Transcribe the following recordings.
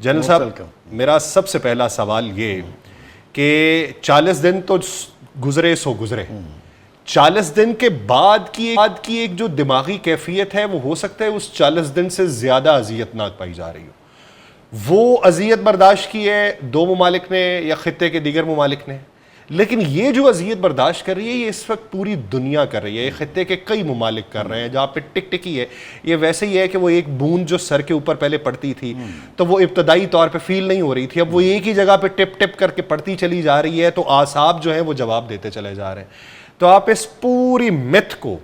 General صاحب میرا سب سے پہلا سوال یہ کہ 40 دن تو گزرے سو گزرے، 40 دن کے بعد کی ایک جو دماغی کیفیت ہے وہ ہو سکتا ہے اس 40 دن سے زیادہ اذیتناک پائی جا رہی ہو۔ وہ اذیت برداشت کی ہے دو ممالک نے یا خطے کے دیگر ممالک نے، لیکن یہ جو اذیت برداشت کر رہی ہے یہ اس وقت پوری دنیا کر رہی ہے، یہ خطے کے کئی ممالک کر رہے ہیں جہاں پہ ٹک ٹکی ہے۔ یہ ویسے ہی ہے کہ وہ ایک بوند جو سر کے اوپر پہلے پڑتی تھی تو وہ ابتدائی طور پہ فیل نہیں ہو رہی تھی، اب وہ ایک ہی جگہ پہ ٹپ ٹپ کر کے پڑتی چلی جا رہی ہے تو اعصاب جو ہیں وہ جواب دیتے چلے جا رہے ہیں۔ تو آپ اس پوری متھ کو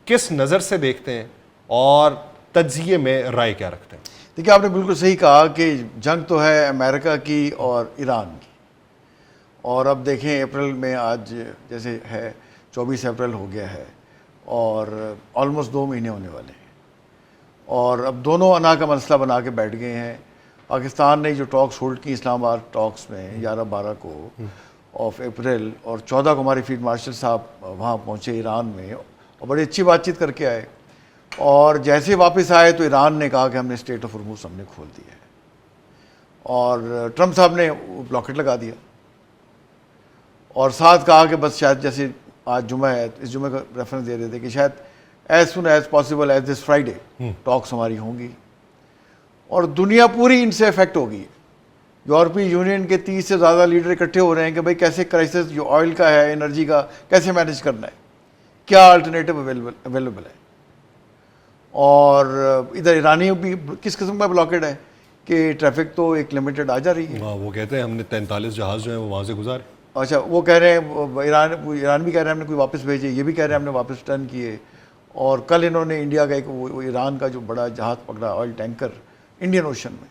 کس نظر سے دیکھتے ہیں اور تجزیے میں رائے کیا رکھتے ہیں؟ دیکھیے، آپ نے بالکل صحیح کہا کہ جنگ تو ہے امریکہ کی اور ایران کی، اور اب دیکھیں اپریل میں آج جیسے ہے 24 اپریل ہو گیا ہے اور آلموسٹ 2 مہینے ہونے والے ہیں، اور اب دونوں انا کا مسئلہ بنا کے بیٹھ گئے ہیں۔ پاکستان نے جو ٹاکس ہولڈ کی اسلام آباد ٹاکس میں 11-12 کو آف اپریل، اور 14 کو ہمارے فیلڈ مارشل صاحب وہاں پہنچے ایران میں اور بڑی اچھی بات چیت کر کے آئے، اور جیسے واپس آئے تو ایران نے کہا کہ ہم نے اسٹریٹ آف ہرمز ہم نے کھول دیا ہے، اور ٹرمپ صاحب نے بلاکٹ لگا دیا، اور ساتھ کہا کہ بس شاید جیسے آج جمعہ ہے اس جمعہ کا ریفرنس دے رہے تھے کہ شاید as soon as possible as this Friday talks ہماری ہوں گی، اور دنیا پوری ان سے افیکٹ ہوگی۔ یورپی یونین کے 30 سے زیادہ لیڈر اکٹھے ہو رہے ہیں کہ بھائی کیسے کرائسس جو آئل کا ہے، انرجی کا، کیسے مینیج کرنا ہے، کیا الٹرنیٹو اویلیبل ہے۔ اور ادھر ایرانی بھی کس قسم کا بلاکڈ ہے کہ ٹریفک تو ایک لمیٹڈ آ جا رہی ہے۔ وہ کہتے ہیں ہم نے 43 جہاز جو ہیں وہ وہاں سے گزارے۔ اچھا، وہ کہہ رہے ہیں ایران بھی کہہ رہے ہیں ہم نے کوئی واپس بھیجے، یہ بھی کہہ رہے ہیں ہم نے واپس ٹرن کیے، اور کل انہوں نے انڈیا کا ایک ایران کا جو بڑا جہاز پکڑا آئل ٹینکر انڈین اوشن میں۔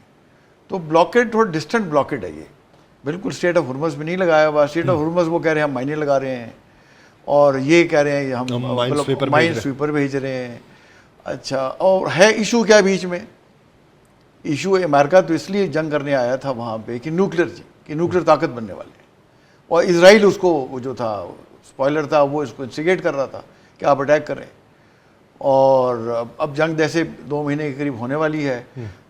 تو بلاکڈ تھوڑا ڈسٹنٹ بلاکڈ ہے، یہ بالکل اسٹریٹ آف ہرمز میں نہیں لگایا ہوا۔ اسٹریٹ آف ہرمز وہ کہہ رہے ہیں ہم مائنے لگا رہے ہیں، اور یہ کہہ رہے ہیں ہم مائن سویپر بھیج رہے ہیں۔ اچھا، اور ہے ایشو کیا بیچ میں؟ ایشو امریکہ تو اس لیے جنگ کرنے آیا تھا وہاں پہ کہ نیوکلیر طاقت بننے والے ہیں، اور اسرائیل اس کو وہ جو تھا اسپوائلر تھا وہ اس کو انسٹیگیٹ کر رہا تھا کہ آپ اٹیک کریں، اور اب جنگ جیسے 2 مہینے کے قریب ہونے والی ہے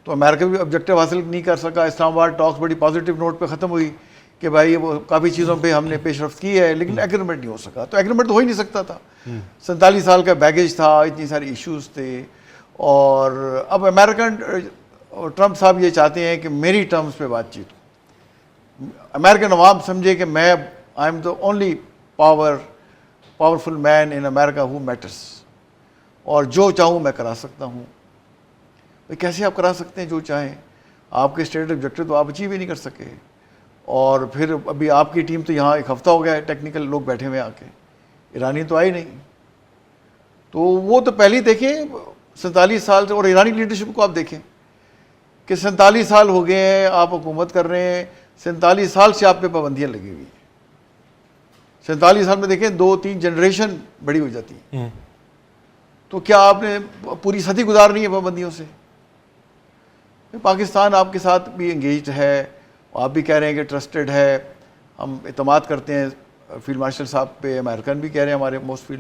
تو امریکہ بھی آبجیکٹیو حاصل نہیں کر سکا۔ اسلام آباد ٹاکس بڑی پازیٹیو نوٹ پہ ختم ہوئی کہ بھائی وہ کافی چیزوں پہ ہم نے پیش رفت کی ہے، لیکن ایگریمنٹ نہیں ہو سکا، تو ایگریمنٹ تو ہو ہی نہیں سکتا تھا۔ 47 سال کا بیگیج تھا، اتنی ساری ایشوز تھے، اور اب امریکن ٹرمپ صاحب یہ چاہتے ہیں کہ میری ٹرمز پہ بات چیت ہو، امریکن عوام سمجھے کہ میں I am the only powerful man in America who matters, اور جو چاہوں میں کرا سکتا ہوں۔ کیسے آپ کرا سکتے ہیں جو چاہیں؟ آپ کے اسٹیٹ آبجیکٹو تو آپ اچیو ہی نہیں کر سکے، اور پھر ابھی آپ کی ٹیم تو یہاں 1 ہفتہ ہو گیا ہے ٹیکنیکل لوگ بیٹھے ہوئے آ کے، ایرانی تو آئی نہیں۔ تو وہ تو پہلے دیکھیں 47 سال سے، اور ایرانی لیڈرشپ کو آپ دیکھیں کہ 47 سال ہو گئے ہیں آپ حکومت کر رہے ہیں، 47 سال سے آپ پہ پابندیاں لگی ہوئی ہیں۔ 47 سال میں دیکھیں 2-3 جنریشن بڑی ہو جاتی ہیں، تو کیا آپ نے پوری صدی گزارنی ہے پابندیوں سے؟ پاکستان آپ کے ساتھ بھی انگیجڈ ہے، آپ بھی کہہ رہے ہیں کہ ٹرسٹڈ ہے، ہم اعتماد کرتے ہیں فیلڈ مارشل صاحب پہ، امریکن بھی کہہ رہے ہیں ہمارے موسٹ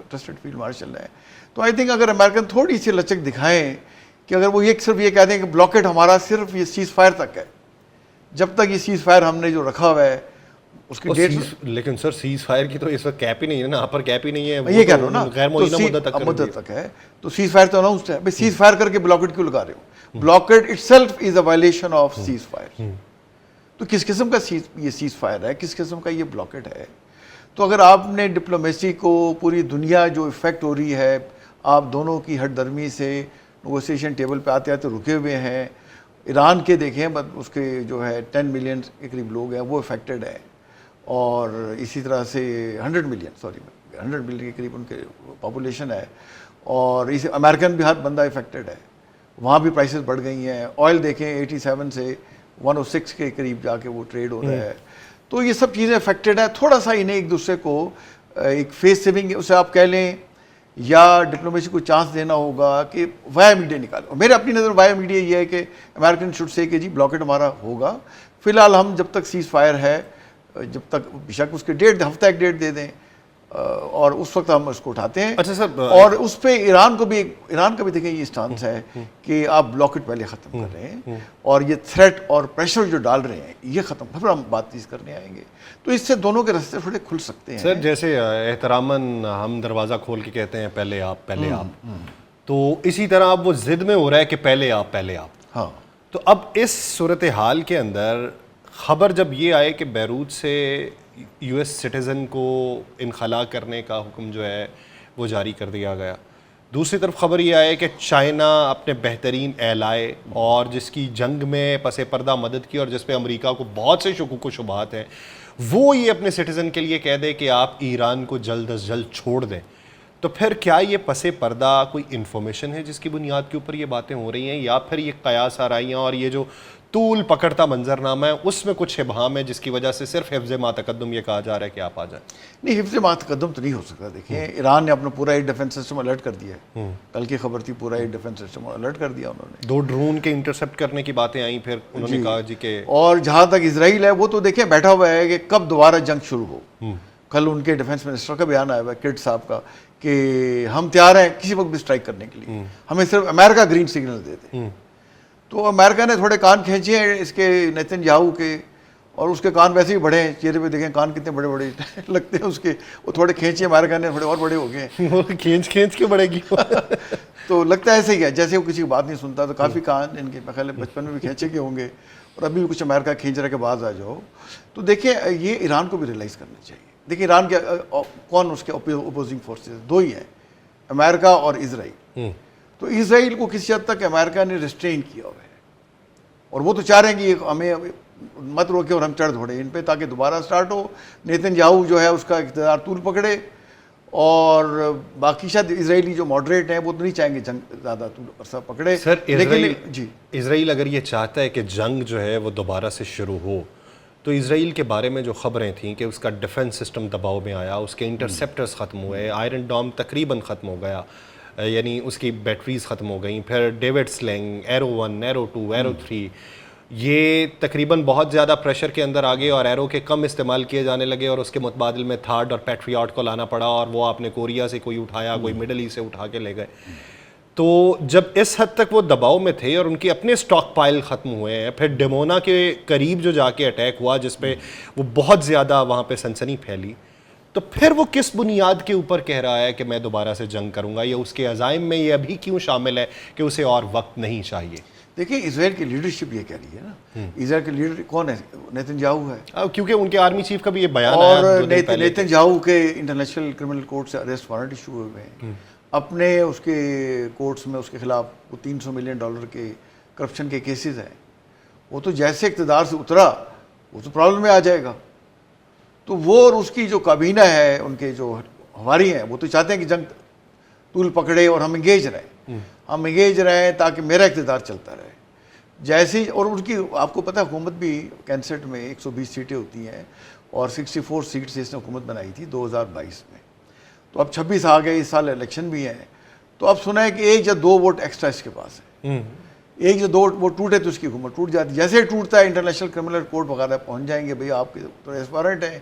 ٹرسٹڈ فیلڈ مارشل ہیں۔ تو آئی تھنک اگر امریکن تھوڑی سی لچک دکھائیں کہ اگر وہ صرف یہ کہہ دیں کہ بلاکڈ ہمارا صرف یہ سیز فائر تک ہے، جب تک یہ سیز فائر ہم نے جو رکھا ہوا ہے اس کی ڈیٹ، لیکن سر سیز فائر کی تو اس وقت کیپ ہی نہیں ہے نا، اپر کیپ ہی نہیں ہے، یہ کہہ رہا ہوں نا، غیر معینہ مدت تک ہے، تو سیز فائر تو اناؤنسڈ ہے، بھائی سیز فائر کر کے بلاکڈ کیوں لگا رہے ہو؟ Blocked itself is a violation of ceasefire. تو کس قسم کا یہ سیز فائر ہے، کس قسم کا یہ بلاکڈ ہے؟ تو اگر آپ نے ڈپلومیسی کو، پوری دنیا جو افیکٹ ہو رہی ہے، آپ دونوں کی ہٹ درمی سے نیگوسیشن ٹیبل پہ آتے آتے رکے ہوئے ہیں۔ ایران کے دیکھیں اس کے جو ہے 10 ملین کے قریب لوگ ہیں وہ افیکٹڈ ہیں، اور اسی طرح سے 100 ملین کے قریب ان کے پاپولیشن ہے، اور اس امریکن بھی ہر بندہ افیکٹڈ ہے۔ وہاں بھی پرائسز بڑھ گئی ہیں، آئل دیکھیں 87 سے 106 کے قریب جا کے وہ ٹریڈ ہو رہا ہے۔ تو یہ سب چیزیں افیکٹڈ ہیں، تھوڑا سا انہیں ایک دوسرے کو ایک فیس سیونگ اسے آپ کہہ لیں، یا ڈپلومیسی کو چانس دینا ہوگا کہ وایا میڈیا نکالو۔ میرے اپنی نظر وایا میڈیا یہ ہے کہ امریکن شوڈ سے کہ جی بلاکڈ ہمارا ہوگا، فی الحال ہم جب تک سیز فائر ہے، جب تک بے شک اس کے ہفتہ ایک ڈیٹ دے دیں، اور اس وقت ہم اس کو اٹھاتے ہیں. اچھا سر, اور اس پہ ایران کا بھی دیکھیں یہ اسٹانس ہے کہ آپ بلاکٹ پہلے ختم کر رہے ہیں اور یہ تھریٹ اور پریشر جو ڈال رہے ہیں یہ ختم, پھر ہم بات چیت کرنے آئیں گے. تو اس سے دونوں کے راستے تھوڑے کھل سکتے ہیں. سر جیسے احتراماً ہم دروازہ کھول کے کہتے ہیں پہلے آپ, تو اسی طرح اب وہ ضد میں ہو رہا ہے کہ پہلے آپ. ہاں, تو اب اس صورتحال کے اندر خبر جب یہ آئے کہ بیروت سے یو ایس سٹیزن کو انخلا کرنے کا حکم جو ہے وہ جاری کر دیا گیا, دوسری طرف خبر یہ آئے کہ چائنا اپنے بہترین ایلائے اور جس کی جنگ میں پس پردہ مدد کی اور جس پہ امریکہ کو بہت سے شکوک و شبہات ہیں, وہ یہ اپنے سٹیزن کے لیے کہہ دے کہ آپ ایران کو جلد از جلد چھوڑ دیں, تو پھر کیا یہ پس پردہ کوئی انفارمیشن ہے جس کی بنیاد کے اوپر یہ باتیں ہو رہی ہیں, یا پھر یہ قیاس آرائیاں اور یہ جو طول پکڑتا منظرنامہ ہے اس میں کچھ ابہام ہے جس کی وجہ سے صرف حفظ ما تقدم یہ کہا جا رہا ہے کہ آپ آ جائیں؟ نہیں, حفظ ما تقدم تو نہیں ہو سکتا. دیکھیں ایران نے اپنا پورا ایئر ڈیفنس سسٹم الرٹ کر دیا ہے, کل کی خبر تھی, پورا ایئر ڈیفنس سسٹم الرٹ کر دیا انہوں نے. 2 ڈرون کے انٹرسپٹ کرنے کی باتیں آئیں, پھر انہوں نے کہا جی کہ, اور جہاں تک اسرائیل ہے وہ تو دیکھیں بیٹھا ہوا ہے کہ کب دوبارہ جنگ شروع ہو. کل ان کے ڈیفنس منسٹر کا بیان آیا ہوا ہے, کٹ صاحب کا, کہ ہم تیار ہیں کسی وقت بھی اسٹرائک کرنے کے لیے, ہمیں صرف امریکہ گرین سگنل دے دے. تو امریکہ نے تھوڑے کان کھینچے ہیں اس کے نیتن یاہو کے, اور اس کے کان ویسے ہی بڑے ہیں, چہرے پہ دیکھیں کان کتنے بڑے بڑے لگتے ہیں اس کے, وہ تھوڑے کھینچے امریکہ نے, تھوڑے اور بڑے ہو گئے ہیں. وہ کھینچ کے بڑھے گی. تو لگتا ہے ایسے ہی ہے جیسے وہ کسی کی بات نہیں سنتا. تو کافی کان ان کے خیال ہے بچپن میں بھی کھینچے کے ہوں گے, اور ابھی بھی کچھ امریکہ کھینچ رہا کے بعد آ جاؤ. تو دیکھیں یہ ایران کو بھی ریئلائز کرنا چاہیے. دیکھیں ایران کے کون اس کے اپوزنگ فورسز, 2 ہی ہیں, امریکہ اور اسرائیل. تو اسرائیل کو کسی حد تک امریکہ نے ریسٹرین کیا ہوا ہے, اور وہ تو چاہ رہے ہیں کہ ہمیں مت روکے اور ہم چڑھ دھوڑیں ان پہ تاکہ دوبارہ سٹارٹ ہو. نیتن یاہو جو ہے اس کا اقتدار طول پکڑے, اور باقی شاید اسرائیلی جو ماڈریٹ ہیں وہ تو نہیں چاہیں گے جنگ زیادہ طول عرصہ پکڑے. سر لیکن اسرائیل اگر یہ چاہتا ہے کہ جنگ جو ہے وہ دوبارہ سے شروع ہو, تو اسرائیل کے بارے میں جو خبریں تھیں کہ اس کا ڈیفنس سسٹم دباؤ میں آیا, اس کے انٹرسیپٹرز ختم ہوئے, آئرن ڈوم تقریباً ختم ہو گیا, یعنی اس کی بیٹریز ختم ہو گئیں, پھر David sling, arrow 1, arrow 2, arrow 3, یہ تقریباً بہت زیادہ پریشر کے اندر آ گئے اور ایرو کے کم استعمال کیے جانے لگے, اور اس کے متبادل میں تھارڈ اور پیٹریاٹ کو لانا پڑا, اور وہ آپ نے کوریا سے کوئی اٹھایا, کوئی مڈل ایسٹ سے اٹھا کے لے گئے. تو جب اس حد تک وہ دباؤ میں تھے اور ان کے اپنے سٹاک پائل ختم ہوئے ہیں, پھر ڈیمونا کے قریب جو جا کے اٹیک ہوا جس پہ وہ بہت زیادہ وہاں پہ سنسنی پھیلی, تو پھر وہ کس بنیاد کے اوپر کہہ رہا ہے کہ میں دوبارہ سے جنگ کروں گا, یا اس کے عزائم میں یہ ابھی کیوں شامل ہے کہ اسے اور وقت نہیں چاہیے؟ دیکھیں اسرائیل کی لیڈرشپ یہ کہہ رہی ہے نا, اسرائیل کے لیڈر کون ہے؟ نیتن یاہو ہے, کیونکہ ان کے آرمی چیف کا بھی یہ بیان اور ہے. نیتن یاہو کے انٹرنیشنل کرمنل کورٹ سے اریسٹ وارنٹ ایشو ہوئے ہیں, اپنے اس کے کورٹس میں اس کے خلاف وہ $300 ملین کے کرپشن کے کیسز ہیں. وہ تو جیسے اقتدار سے اترا وہ تو پرابلم میں آ جائے گا. تو وہ اور اس کی جو کابینہ ہے, ان کے جو ہماری ہیں, وہ تو چاہتے ہیں کہ جنگ طول پکڑے اور ہم انگیج رہیں تاکہ میرا اقتدار چلتا رہے. جیسے ہی, اور ان کی آپ کو پتہ ہے حکومت بھی کینسٹ میں 120 سیٹیں ہوتی ہیں, اور 64 سیٹ سے اس نے حکومت بنائی تھی 2022 میں. تو اب 26 آ گئے, اس سال الیکشن بھی ہیں, تو اب سنا ہے کہ 1 یا 2 ووٹ ایکسٹرا اس کے پاس ہے. 1 یا 2 ووٹ ٹوٹے تو اس کی حکومت ٹوٹ جاتی. جیسے ہی ٹوٹتا ہے انٹرنیشنل کرمنل کورٹ وغیرہ پہنچ جائیں گے, بھئی آپ کے تو ایس وارنٹ ہیں,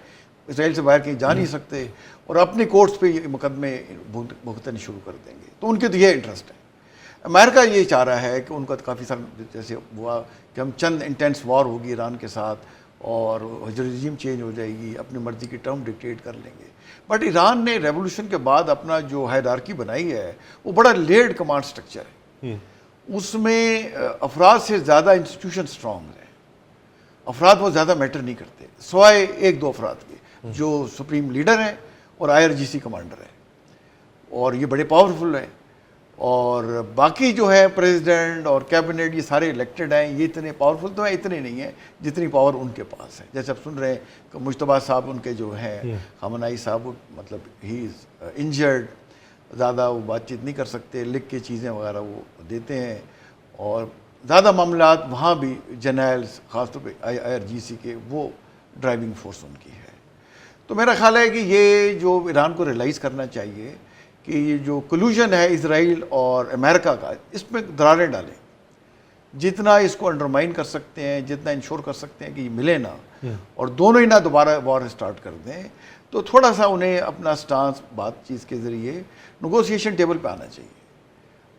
اسرائیل سے باہر کہیں جا نہیں سکتے, اور اپنے کورٹس پہ یہ مقدمے بھگتنے شروع کر دیں گے. تو ان کے تو یہ انٹرسٹ ہے. امریکہ یہ چاہ رہا ہے کہ ان کا کافی سارا جیسے ہوا کہ ہم چند انٹینس وار ہوگی ایران کے ساتھ, اور رجیم چینج ہو جائے گی, اپنی مرضی کی ٹرم ڈکٹیٹ کر لیں گے. بٹ ایران نے ریولوشن کے بعد اپنا جو ہائرارکی بنائی ہے وہ بڑا لیئرڈ کمانڈ سٹرکچر ہے. اس میں افراد سے زیادہ انسٹیٹیوشن سٹرانگ ہیں. افراد وہ زیادہ میٹر نہیں کرتے سوائے 1-2 افراد کے جو سپریم لیڈر ہیں اور IRGC کمانڈر ہیں, اور یہ بڑے پاورفل ہیں. اور باقی جو ہے پریزیڈنٹ اور کیبنٹ یہ سارے الیکٹڈ ہیں, یہ اتنے پاورفل تو ہیں, اتنے نہیں ہیں جتنی پاور ان کے پاس ہے. جیسے آپ سن رہے ہیں کہ مجتبیٰ صاحب ان کے جو ہیں, خامنائی صاحب, مطلب ہی از انجرڈ, زیادہ وہ بات چیت نہیں کر سکتے, لکھ کے چیزیں وغیرہ وہ دیتے ہیں, اور زیادہ معاملات وہاں بھی جرنیلز خاص طور پہ IRGC کے وہ ڈرائیونگ فورس ان کی ہے. تو میرا خیال ہے کہ یہ جو ایران کو ریئلائز کرنا چاہیے کہ یہ جو کلوژن ہے اسرائیل اور امریکہ کا, اس میں دراریں ڈالیں, جتنا اس کو انڈرمائن کر سکتے ہیں, جتنا انشور کر سکتے ہیں کہ یہ ملے نا, اور دونوں ہی نہ دوبارہ وار سٹارٹ کر دیں, تو تھوڑا سا انہیں اپنا سٹانس بات چیز کے ذریعے نیگوسیشن ٹیبل پہ آنا چاہیے،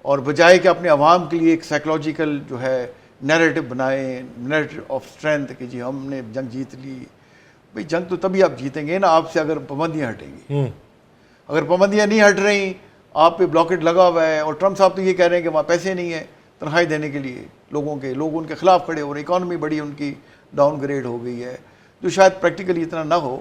اور بجائے کہ اپنے عوام کے لیے ایک سائیکلوجیکل جو ہے نیریٹو بنائیں، نیریٹو آف اسٹرینتھ کہ جی ہم نے جنگ جیت لی. بھئی جنگ تو تبھی آپ جیتیں گے نا آپ سے اگر پابندیاں ہٹیں گی. اگر پابندیاں نہیں ہٹ رہی، آپ پہ بلاکٹ لگا ہوا ہے، اور ٹرمپ صاحب تو یہ کہہ رہے ہیں کہ وہاں پیسے نہیں ہیں تنخواہیں دینے کے لیے لوگ ان کے خلاف کھڑے ہو رہے ہیں، اکانومی بڑی ان کی ڈاؤن گریڈ ہو گئی ہے، جو شاید پریکٹیکلی اتنا نہ ہو.